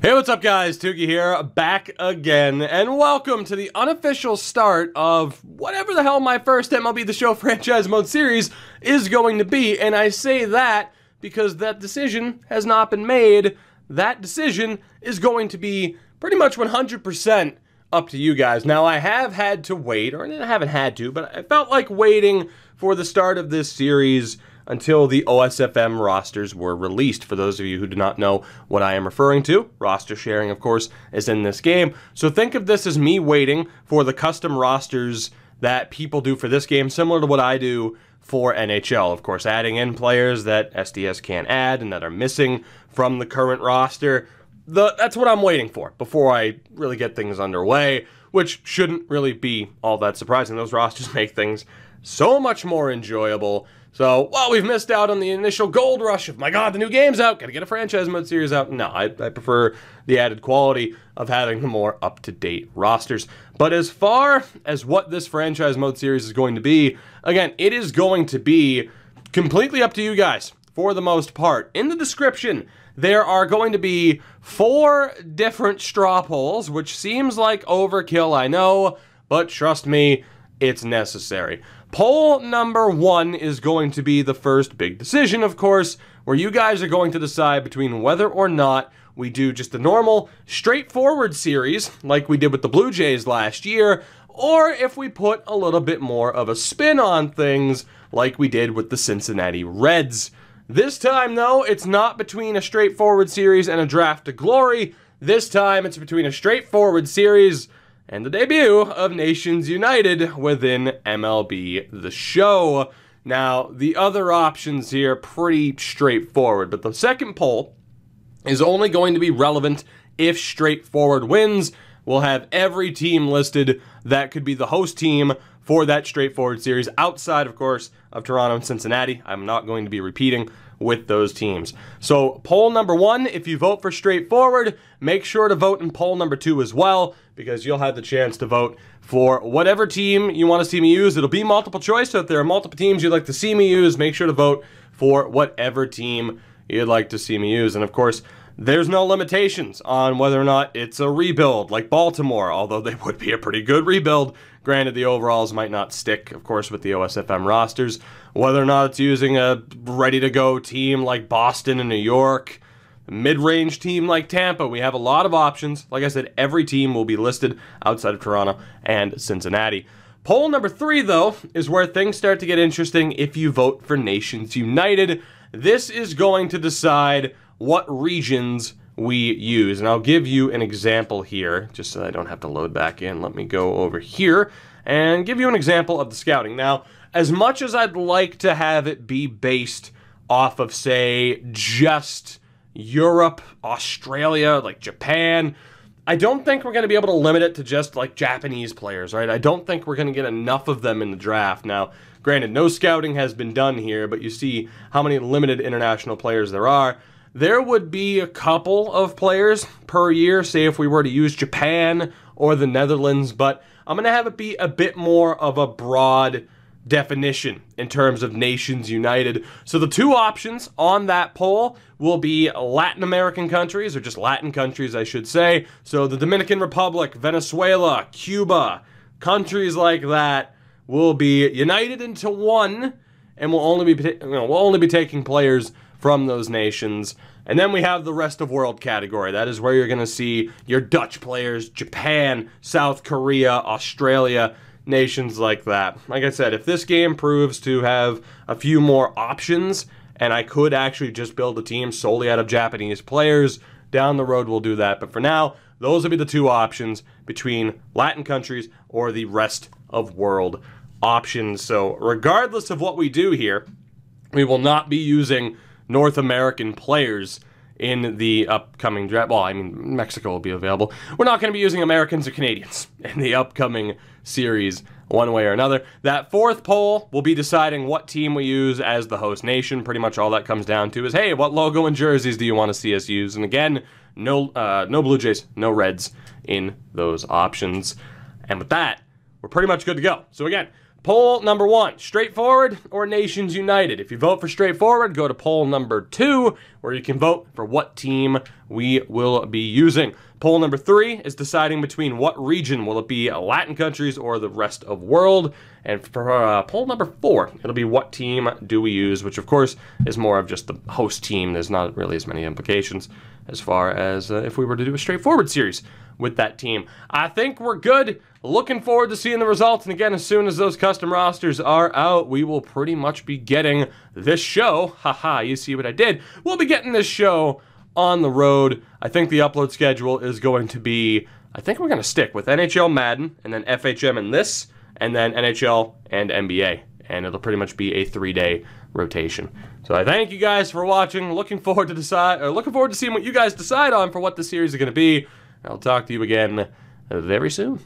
Hey, what's up guys? Tuki here, back again, and welcome to the unofficial start of whatever the hell my first MLB The Show franchise mode series is going to be, and I say that because that decision has not been made. That decision is going to be pretty much 100% up to you guys. Now, I have had to wait, or I haven't had to, but I felt like waiting for the start of this series until the OSFM rosters were released. For those of you who do not know what I am referring to, roster sharing, of course, is in this game. So think of this as me waiting for the custom rosters that people do for this game, similar to what I do for NHL. Of course, adding in players that SDS can't add and that are missing from the current roster. That's what I'm waiting for before I really get things underway, which shouldn't really be all that surprising. Those rosters make things so much more enjoyable. So, while we've missed out on the initial gold rush of, my god, the new game's out, gotta get a franchise mode series out, no, I prefer the added quality of having the more up-to-date rosters. But as far as what this franchise mode series is going to be, again, it is going to be completely up to you guys, for the most part. In the description, there are going to be 4 different straw polls, which seems like overkill, I know, but trust me, it's necessary. Poll number 1 is going to be the first big decision, of course, where you guys are going to decide between whether or not we do just the normal, straightforward series, like we did with the Blue Jays last year, or if we put a little bit more of a spin on things, like we did with the Cincinnati Reds. This time, though, it's not between a straightforward series and a draft to glory. This time, it's between a straightforward series and the debut of Nations United within MLB The Show. Now, the other options here, pretty straightforward, but the second poll is only going to be relevant if straightforward wins. We'll have every team listed that could be the host team for that straightforward series, outside, of course, of Toronto and Cincinnati. I'm not going to be repeating with those teams. So, poll number 1, if you vote for straightforward, make sure to vote in poll number 2 as well, because you'll have the chance to vote for whatever team you want to see me use. It'll be multiple choice, so if there are multiple teams you'd like to see me use, make sure to vote for whatever team you'd like to see me use. And of course, there's no limitations on whether or not it's a rebuild like Baltimore, although they would be a pretty good rebuild. Granted, the overalls might not stick, of course, with the OSFM rosters. Whether or not it's using a ready-to-go team like Boston and New York, a mid-range team like Tampa, we have a lot of options. Like I said, every team will be listed outside of Toronto and Cincinnati. Poll number 3, though, is where things start to get interesting if you vote for Nations United. This is going to decide what regions we use. And I'll give you an example here, just so I don't have to load back in. Let me go over here and give you an example of the scouting. Now, as much as I'd like to have it be based off of, say, just Europe, Australia, like Japan, I don't think we're going to be able to limit it to just, like, Japanese players, right? I don't think we're going to get enough of them in the draft. Now, granted, no scouting has been done here, but you see how many limited international players there are. There would be a couple of players per year, say if we were to use Japan or the Netherlands, but I'm going to have it be a bit more of a broad definition in terms of Nations United. So the 2 options on that poll will be Latin American countries, or just Latin countries, I should say. So the Dominican Republic, Venezuela, Cuba, countries like that will be united into one, and we'll only be taking players from those nations. And then we have the rest of world category. That is where you're going to see your Dutch players, Japan, South Korea, Australia, nations like that. Like I said, if this game proves to have a few more options, and I could actually just build a team solely out of Japanese players, down the road we'll do that. But for now, those will be the 2 options between Latin countries or the rest of world options. So regardless of what we do here, we will not be using North American players in the upcoming draft. Well, I mean, Mexico will be available. We're not going to be using Americans or Canadians in the upcoming series one way or another. That 4th poll will be deciding what team we use as the host nation. Pretty much all that comes down to is, hey, what logo and jerseys do you want to see us use? And again, no Blue Jays, no Reds in those options. And with that, we're pretty much good to go. So again, Poll number 1, straightforward or Nations United? If you vote for straightforward, go to poll number 2, where you can vote for what team we will be using. Poll number 3 is deciding between what region. Will it be Latin countries or the rest of world? And for poll number 4, it'll be what team do we use, which of course is more of just the host team. There's not really as many implications as far as if we were to do a straightforward series with that team. I think we're good. Looking forward to seeing the results. And again, as soon as those custom rosters are out, we will pretty much be getting this show. Haha, you see what I did? We'll be getting this show on the road. I think the upload schedule is going to be, I think we're going to stick with NHL Madden, and then FHM and this, and then NHL and NBA. And it'll pretty much be a 3-day rotation. So I thank you guys for watching. Looking forward to seeing what you guys decide on for what the series is going to be. I'll talk to you again very soon.